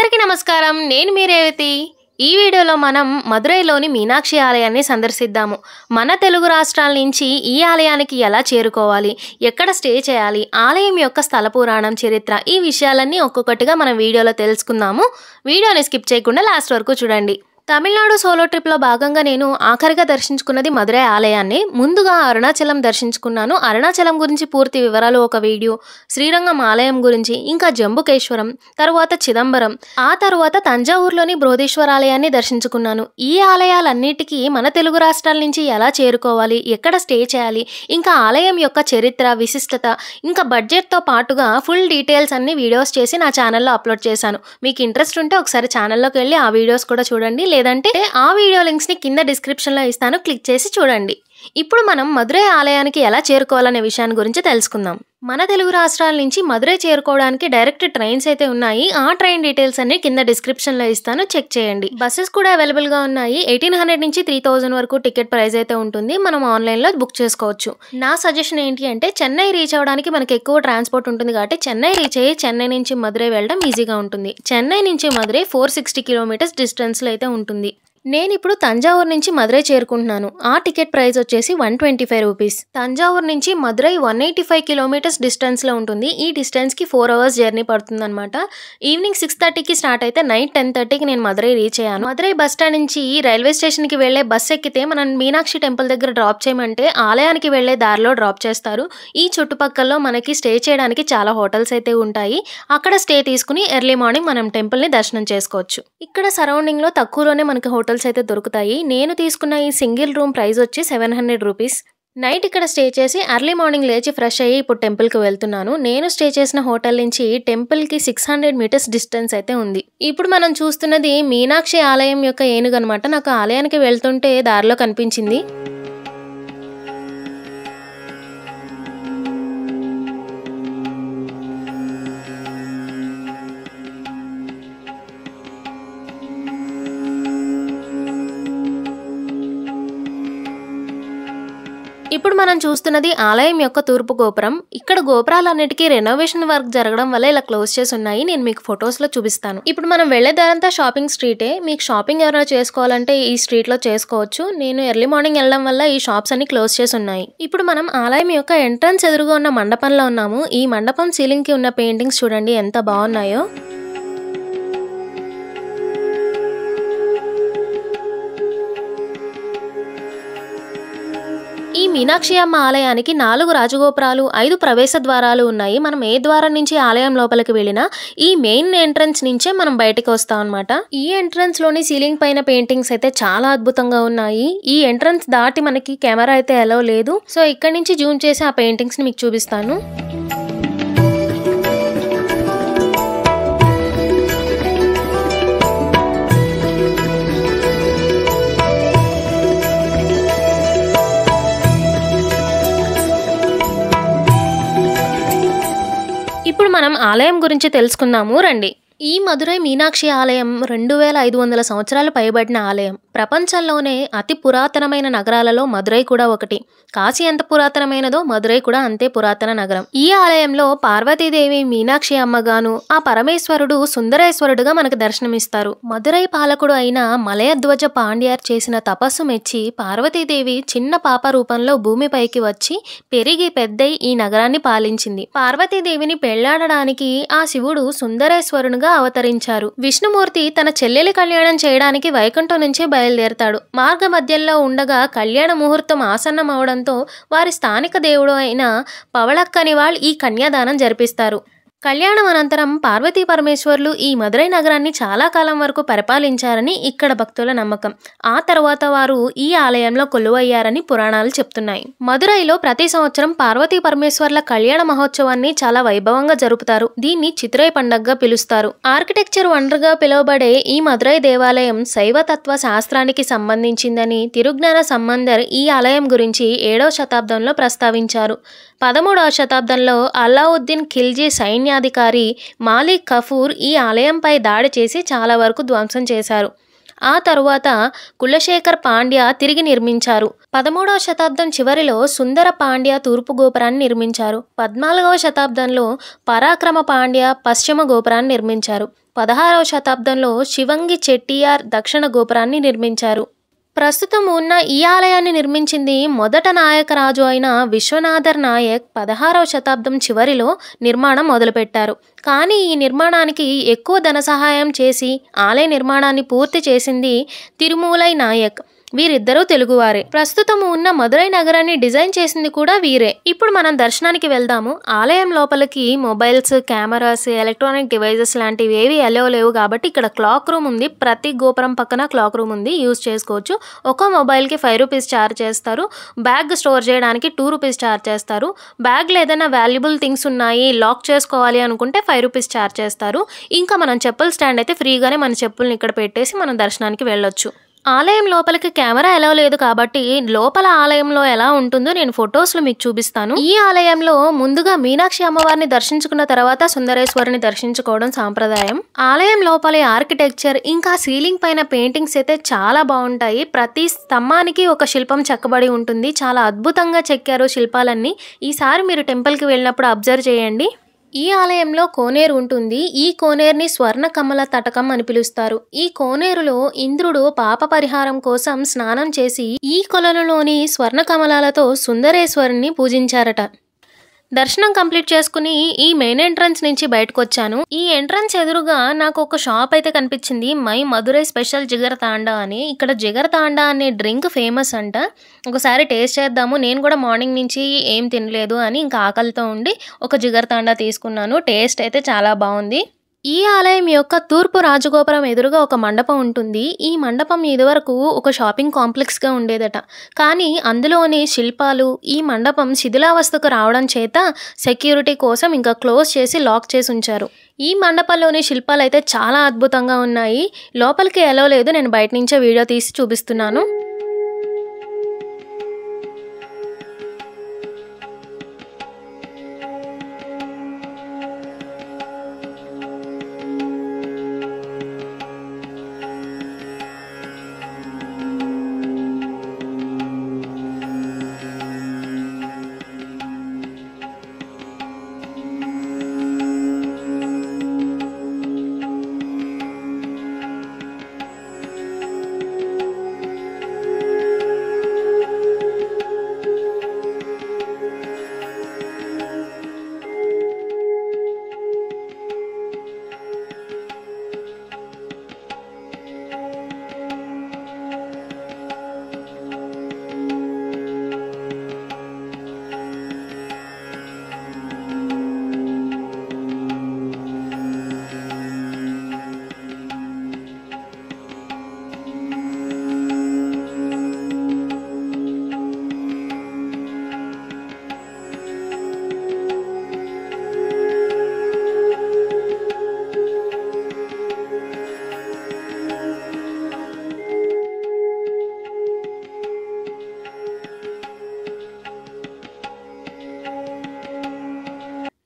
అందరికీ నమస్కారం. నేను మీ రేవతి. ఈ వీడియోలో మనం మదురైలోని మీనాక్షి ఆలయాన్ని సందర్శిద్దాము. మన తెలుగు రాష్ట్రాల నుంచి ఈ ఆలయానికి ఎలా చేరుకోవాలి, ఎక్కడ స్టే చేయాలి, ఆలయం యొక్క స్థల పురాణం, చరిత్ర, ఈ విషయాలన్నీ ఒక్కొక్కటిగా మనం వీడియోలో తెలుసుకుందాము. వీడియోని స్కిప్ చేయకుండా లాస్ట్ వరకు చూడండి. తమిళనాడు సోలో ట్రిప్లో భాగంగా నేను ఆఖరిగా దర్శించుకున్నది మదురై ఆలయాన్ని. ముందుగా అరుణాచలం దర్శించుకున్నాను. అరుణాచలం గురించి పూర్తి వివరాలు ఒక వీడియో, శ్రీరంగం ఆలయం గురించి, ఇంకా జంబుకేశ్వరం, తరువాత చిదంబరం, ఆ తరువాత తంజావూరులోని బృహదీశ్వర ఆలయాన్ని దర్శించుకున్నాను. ఈ ఆలయాలన్నిటికీ మన తెలుగు రాష్ట్రాల నుంచి ఎలా చేరుకోవాలి, ఎక్కడ స్టే చేయాలి, ఇంకా ఆలయం యొక్క చరిత్ర, విశిష్టత, ఇంకా బడ్జెట్తో పాటుగా ఫుల్ డీటెయిల్స్ అన్ని వీడియోస్ చేసి నా ఛానల్లో అప్లోడ్ చేశాను. మీకు ఇంట్రెస్ట్ ఉంటే ఒకసారి ఛానల్లోకి వెళ్ళి ఆ వీడియోస్ కూడా చూడండి, లేదంటే ఆ వీడియో లింక్స్ ని కింద డిస్క్రిప్షన్ లో ఇస్తాను, క్లిక్ చేసి చూడండి. ఇప్పుడు మనం మదురై ఆలయానికి ఎలా చేరుకోవాలనే విషయాన్ని గురించి తెలుసుకుందాం. మన తెలుగు రాష్ట్రాల నుంచి మదురై చేరుకోవడానికి డైరెక్ట్ ట్రైన్స్ అయితే ఉన్నాయి. ఆ ట్రైన్ డీటెయిల్స్ అన్ని కింద డిస్క్రిప్షన్ లో ఇస్తాను, చెక్ చేయండి. బస్సెస్ కూడా అవైలబుల్ గా ఉన్నాయి. 1800 నుంచి 3000 వరకు టికెట్ ప్రైస్ అయితే ఉంటుంది. మనం ఆన్లైన్ లో బుక్ చేసుకోవచ్చు. నా సజెషన్ ఏంటి అంటే, చెన్నై రీచ్ అవ్వడానికి మనకి ఎక్కువ ట్రాన్స్పోర్ట్ ఉంటుంది కాబట్టి చెన్నై రీచ్ అయ్యి చెన్నై నుంచి మదురై వెళ్ళడం ఈజీగా ఉంటుంది. చెన్నై నుంచి మదురై 460 కిలోమీటర్స్ డిస్టెన్స్ లో అయితే ఉంటుంది. నేను ఇప్పుడు తంజావూరు నుంచి మదురై చేరుకుంటున్నాను. ఆ టికెట్ ప్రైస్ వచ్చేసి 125 రూపీస్. తంజావూరు నుంచి మదురై 185 కిలోమీటర్స్ డిస్టెన్స్లో ఉంటుంది. ఈ డిస్టెన్స్కి 4 అవర్స్ జర్నీ పడుతుంది అనమాట. ఈవినింగ్ 6:30కి స్టార్ట్ అయితే నైట్ 10:30కి నేను మదురై రీచ్ అయ్యాను. మదురై బస్ స్టాండ్ నుంచి రైల్వే స్టేషన్కి వెళ్లే బస్ ఎక్కితే మనం మీనాక్షి టెంపుల్ దగ్గర డ్రాప్ చేయమంటే ఆలయానికి వెళ్లే దారిలో డ్రాప్ చేస్తారు. ఈ చుట్టుపక్కల మనకి స్టే చేయడానికి చాలా హోటల్స్ అయితే ఉంటాయి. అక్కడ స్టే తీసుకుని ఎర్లీ మార్నింగ్ మనం టెంపుల్ని దర్శనం చేసుకోవచ్చు. ఇక్కడ సరౌండింగ్లో తక్కువలోనే మనకి హోటల్స్ అయితే దొరుకుతాయి. నేను తీసుకున్న ఈ సింగిల్ రూమ్ ప్రైస్ వచ్చి 700 రూపీస్. నైట్ ఇక్కడ స్టే చేసి ఎర్లీ మార్నింగ్ లేచి ఫ్రెష్ అయ్యి ఇప్పుడు టెంపుల్కి వెళ్తున్నాను. నేను స్టే చేసిన హోటల్ నుంచి టెంపుల్కి 600 మీటర్స్ డిస్టెన్స్ అయితే ఉంది. ఇప్పుడు మనం చూస్తున్నది మీనాక్షి ఆలయం యొక్క ఏనుగు అనమాట. నాకు ఆలయానికి వెళ్తుంటే దారిలో కనిపించింది. ఇప్పుడు మనం చూస్తున్నది ఆలయం యొక్క తూర్పు గోపురం. ఇక్కడ గోపురాలన్నిటికీ రెనోవేషన్ వర్క్ జరగడం వల్ల ఇలా క్లోజ్ చేసి ఉన్నాయి. నేను మీకు ఫొటోస్ లో చూపిస్తాను. ఇప్పుడు మనం వెళ్లేదారంతా షాపింగ్ స్ట్రీటే. మీకు షాపింగ్ ఎవరైనా చేసుకోవాలంటే ఈ స్ట్రీట్ లో చేసుకోవచ్చు. నేను ఎర్లీ మార్నింగ్ వెళ్ళడం వల్ల ఈ షాప్స్ అన్ని క్లోజ్ చేసి ఉన్నాయి. ఇప్పుడు మనం ఆలయం యొక్క ఎంట్రన్స్ ఎదురుగా ఉన్న మండపంలో ఉన్నాము. ఈ మండపం సీలింగ్ కి ఉన్న పెయింటింగ్స్ చూడండి ఎంత బాగున్నాయో. ఈ మీనాక్షి అమ్మ ఆలయానికి 4 రాజగోపురాలు, 5 ప్రవేశ ద్వారాలు ఉన్నాయి. మనం ఏ ద్వారం నుంచి ఆలయం లోపలికి వెళ్ళినా ఈ మెయిన్ ఎంట్రన్స్ నుంచే మనం బయటకు వస్తాం అనమాట. ఈ ఎంట్రన్స్ లోని సీలింగ్ పైన పెయింటింగ్స్ అయితే చాలా అద్భుతంగా ఉన్నాయి. ఈ ఎంట్రన్స్ దాటి మనకి కెమెరా అయితే అలౌ లేదు. సో ఇక్కడ నుంచి జూమ్ చేసి ఆ పెయింటింగ్స్ ని మీకు చూపిస్తాను. ఇప్పుడు మనం ఆలయం గురించి తెలుసుకుందాము రండి. ఈ మదురై మీనాక్షి ఆలయం 2500 సంవత్సరాలు పైబడిన ఆలయం. ప్రపంచంలోనే అతి పురాతనమైన నగరాలలో మదురై కూడా ఒకటి. కాశీ ఎంత పురాతనమైనదో మదురై కూడా అంతే పురాతన నగరం. ఈ ఆలయంలో పార్వతీదేవి మీనాక్షి అమ్మగాను, ఆ పరమేశ్వరుడు సుందరేశ్వరుడుగా మనకు దర్శనమిస్తారు. మదురై పాలకుడు అయిన మలయధ్వజ పాండ్యార్ చేసిన తపస్సు మెచ్చి పార్వతీదేవి చిన్న పాప రూపంలో భూమిపైకి వచ్చి పెరిగి పెద్దై ఈ నగరాన్ని పాలించింది. పార్వతీదేవిని పెళ్లాడడానికి ఆ శివుడు సుందరేశ్వరునిగా అవతరించారు. విష్ణుమూర్తి తన చెల్లెలి కళ్యాణం చేయడానికి వైకుంఠం నుంచి బయలుదేరతాడు. మార్గ మధ్యంలో ఉండగా కళ్యాణ ముహూర్తం ఆసన్నం అవడంతో వారి స్థానిక దేవుడు అయిన పవళక్కనివాళ్ ఈ కన్యాదానం జరిపిస్తారు. కళ్యాణం అనంతరం పార్వతీ పరమేశ్వర్లు ఈ మదురై నగరాన్ని చాలా కాలం వరకు పరిపాలించారని ఇక్కడ భక్తుల నమ్మకం. ఆ తర్వాత వారు ఈ ఆలయంలో కొలువయ్యారని పురాణాలు చెప్తున్నాయి. మదురైలో ప్రతి సంవత్సరం పార్వతీ పరమేశ్వర్ల కళ్యాణ మహోత్సవాన్ని చాలా వైభవంగా జరుపుతారు. దీన్ని చిత్రై పండగగా పిలుస్తారు. ఆర్కిటెక్చర్ వండర్ గా పిలువబడే ఈ మదురై దేవాలయం శైవతత్వ శాస్త్రానికి సంబంధించిందని తిరుజ్ఞాన సంబంధర్ ఈ ఆలయం గురించి 7వ శతాబ్దంలో ప్రస్తావించారు. 13వ శతాబ్దంలో అల్లావుద్దీన్ ఖిల్జీ సైన్యాధికారి మాలిక్ కఫూర్ ఈ ఆలయంపై దాడి చేసి చాలా వరకు ధ్వంసం చేశారు. ఆ తరువాత కులశేఖర్ పాండ్య తిరిగి నిర్మించారు. 13వ శతాబ్దం చివరిలో సుందర పాండ్య తూర్పు గోపురాన్ని నిర్మించారు. 14వ శతాబ్దంలో పరాక్రమ పాండ్య పశ్చిమ గోపురాన్ని నిర్మించారు. 16వ శతాబ్దంలో శివంగి చెట్టియార్ దక్షిణ గోపురాన్ని నిర్మించారు. ప్రస్తుతం ఉన్న ఈ ఆలయాన్ని నిర్మించింది మొదట నాయకరాజు అయిన విశ్వనాథర్ నాయక్ 16వ శతాబ్దం చివరిలో నిర్మాణం మొదలుపెట్టారు. కానీ ఈ నిర్మాణానికి ఎక్కువ ధన సహాయం చేసి ఆలయ నిర్మాణాన్ని పూర్తి చేసింది తిరుమూలై నాయక్. వీరిద్దరూ తెలుగువారే. ప్రస్తుతం ఉన్న మదురై నగరాన్ని డిజైన్ చేసింది కూడా వీరే. ఇప్పుడు మనం దర్శనానికి వెళ్దాము. ఆలయం లోపలికి మొబైల్స్, కెమెరాస్, ఎలక్ట్రానిక్ డివైజెస్ లాంటివి ఏవి అలౌ లేవు కాబట్టి ఇక్కడ క్లాక్ రూమ్ ఉంది. ప్రతి గోపురం పక్కన క్లాక్ రూమ్ ఉంది, యూజ్ చేసుకోవచ్చు. ఒక మొబైల్కి 5 రూపీస్ ఛార్జ్ చేస్తారు. బ్యాగ్ స్టోర్ చేయడానికి 2 రూపీస్ ఛార్జ్ చేస్తారు. బ్యాగ్లో ఏదైనా వాల్యుబుల్ థింగ్స్ ఉన్నాయి, లాక్ చేసుకోవాలి అనుకుంటే 5 రూపీస్ ఛార్జ్ చేస్తారు. ఇంకా మనం చెప్పుల స్టాండ్ అయితే ఫ్రీగానే మన చెప్పుల్ని ఇక్కడ పెట్టేసి మనం దర్శనానికి వెళ్ళొచ్చు. ఆలయం లోపలికి కెమెరా ఎలా లేదు కాబట్టి లోపల ఆలయంలో ఎలా ఉంటుందో నేను ఫొటోస్లో మీకు చూపిస్తాను. ఈ ఆలయంలో ముందుగా మీనాక్షి అమ్మవారిని దర్శించుకున్న తర్వాత సుందరేశ్వరిని దర్శించుకోవడం సాంప్రదాయం. ఆలయం లోపలి ఆర్కిటెక్చర్ ఇంకా సీలింగ్ పైన పెయింటింగ్స్ అయితే చాలా బాగుంటాయి. ప్రతి స్తంభానికి ఒక శిల్పం చెక్కబడి ఉంటుంది. చాలా అద్భుతంగా చెక్కారు శిల్పాలన్నీ. ఈసారి మీరు టెంపుల్కి వెళ్ళినప్పుడు అబ్జర్వ్ చేయండి. ఈ ఆలయంలో కోనేరు ఉంటుంది. ఈ కోనేరుని స్వర్ణ కమల తటకం అని పిలుస్తారు. ఈ కోనేరులో ఇంద్రుడు పాప పరిహారం కోసం స్నానం చేసి ఈ కొలనులోని స్వర్ణ కమలాలతో సుందరేశ్వరుని పూజించారట. దర్శనం కంప్లీట్ చేసుకుని ఈ మెయిన్ ఎంట్రన్స్ నుంచి బయటకు వచ్చాను. ఈ ఎంట్రన్స్ ఎదురుగా నాకు ఒక షాప్ అయితే కనిపించింది. మై మధురై స్పెషల్ జిగర్ తాండా అని. ఇక్కడ జిగర్ తాండా అనే డ్రింక్ ఫేమస్ అంట. ఒకసారి టేస్ట్ చేద్దాము. నేను కూడా మార్నింగ్ నుంచి ఏం తినలేదు అని ఇంకా ఆకలితో ఉండి ఒక జిగర్ తాండా తీసుకున్నాను. టేస్ట్ అయితే చాలా బాగుంది. ఈ ఆలయం యొక్క తూర్పు రాజగోపురం ఎదురుగా ఒక మండపం ఉంటుంది. ఈ మండపం ఇదివరకు ఒక షాపింగ్ కాంప్లెక్స్గా ఉండేదట. కానీ అందులోని శిల్పాలు ఈ మండపం శిథిలావస్థకు రావడం చేత సెక్యూరిటీ కోసం ఇంకా క్లోజ్ చేసి లాక్ చేసి ఉంచారు. ఈ మండపంలోని శిల్పాలు అయితే చాలా అద్భుతంగా ఉన్నాయి. లోపలికి ఎలా లేదు, నేను బయట నుంచే వీడియో తీసి చూపిస్తున్నాను.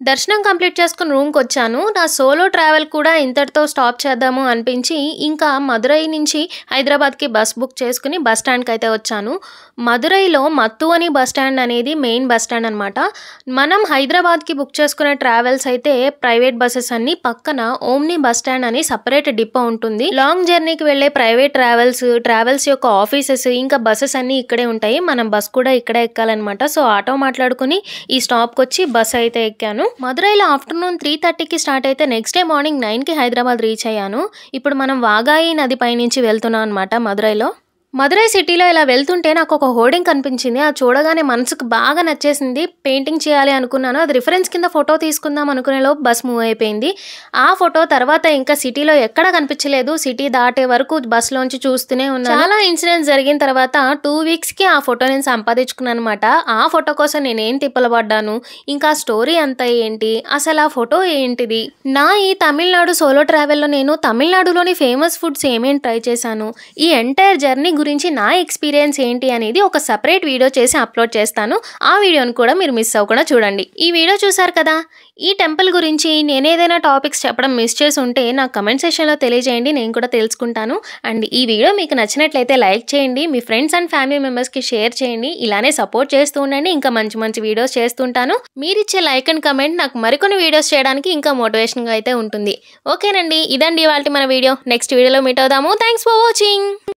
దర్శనం కంప్లీట్ చేసుకుని రూమ్కి వచ్చాను. నా సోలో ట్రావెల్ కూడా ఇంతటితో స్టాప్ చేద్దాము అనిపించి ఇంకా మదురై నుంచి హైదరాబాద్కి బస్ బుక్ చేసుకుని బస్ స్టాండ్కి అయితే వచ్చాను. మదురైలో మత్తువని బస్ స్టాండ్ అనేది మెయిన్ బస్ స్టాండ్ అనమాట. మనం హైదరాబాద్కి బుక్ చేసుకునే ట్రావెల్స్ అయితే ప్రైవేట్ బస్సెస్ అన్ని పక్కన ఓమ్ని బస్ స్టాండ్ అని సపరేట్ డిపో ఉంటుంది. లాంగ్ జర్నీకి వెళ్ళే ప్రైవేట్ ట్రావెల్స్ యొక్క ఆఫీసెస్ ఇంకా బస్సెస్ అన్ని ఇక్కడే ఉంటాయి. మనం బస్ కూడా ఇక్కడే ఎక్కాలన్నమాట. సో ఆటో మాట్లాడుకుని ఈ స్టాప్కి వచ్చి బస్ అయితే ఎక్కాను. మదురైలో ఆఫ్టర్నూన్ 3:30కి స్టార్ట్ అయితే నెక్స్ట్ డే మార్నింగ్ 9కి హైదరాబాద్ రీచ్ అయ్యాను. ఇప్పుడు మనం వాగాయి నది పైనుంచి వెళ్తున్నాం అనమాట మదురైలో. మదురై సిటీలో ఇలా వెళ్తుంటే నాకు ఒక హోర్డింగ్ కనిపించింది. అది చూడగానే మనసుకు బాగా నచ్చేసింది. పెయింటింగ్ చేయాలి అనుకున్నాను. అది రిఫరెన్స్ కింద ఫోటో తీసుకుందాం అనుకునేలోపు బస్ మూవ్ అయిపోయింది. ఆ ఫోటో తర్వాత ఇంకా సిటీలో ఎక్కడ కనిపించలేదు. సిటీ దాటే వరకు బస్సులోంచి చూస్తూనే ఉన్నాను. చాలా ఇన్సిడెంట్స్ జరిగిన తర్వాత 2 వీక్స్కి ఆ ఫోటో నేను సంపాదించుకున్నాను అనమాట. ఆ ఫోటో కోసం నేనేం తిప్పలు పడ్డాను, ఇంకా స్టోరీ అంతా ఏంటి, అసలు ఆ ఫోటో ఏంటిది. నా ఈ తమిళనాడు సోలో ట్రావెల్లో నేను తమిళనాడులోని ఫేమస్ ఫుడ్స్ ఏమేమి ట్రై చేశాను, ఈ ఎంటైర్ జర్నీ గురించి నా ఎక్స్పీరియన్స్ ఏంటి అనేది ఒక సెపరేట్ వీడియో చేసి అప్లోడ్ చేస్తాను. ఆ వీడియోని కూడా మీరు మిస్ అవ్వకుండా చూడండి. ఈ వీడియో చూసారు కదా, ఈ టెంపుల్ గురించి నేనేదైనా టాపిక్స్ చెప్పడం మిస్ చేసి ఉంటే నాకు కమెంట్ సెక్షన్లో తెలియజేయండి, నేను కూడా తెలుసుకుంటాను. అండ్ ఈ వీడియో మీకు నచ్చినట్లయితే లైక్ చేయండి, మీ ఫ్రెండ్స్ అండ్ ఫ్యామిలీ మెంబర్స్కి షేర్ చేయండి. ఇలానే సపోర్ట్ చేస్తూ ఉండండి, ఇంకా మంచి మంచి వీడియోస్ చేస్తుంటాను. మీరిచ్చే లైక్ అండ్ కమెంట్ నాకు మరికొన్ని వీడియోస్ చేయడానికి ఇంకా మోటివేషన్గా అయితే ఉంటుంది. ఓకేనండి, ఇదండి ఇవాల్టి మన వీడియో. నెక్స్ట్ వీడియోలో మీట్ అవుదాము. Thanks for watching.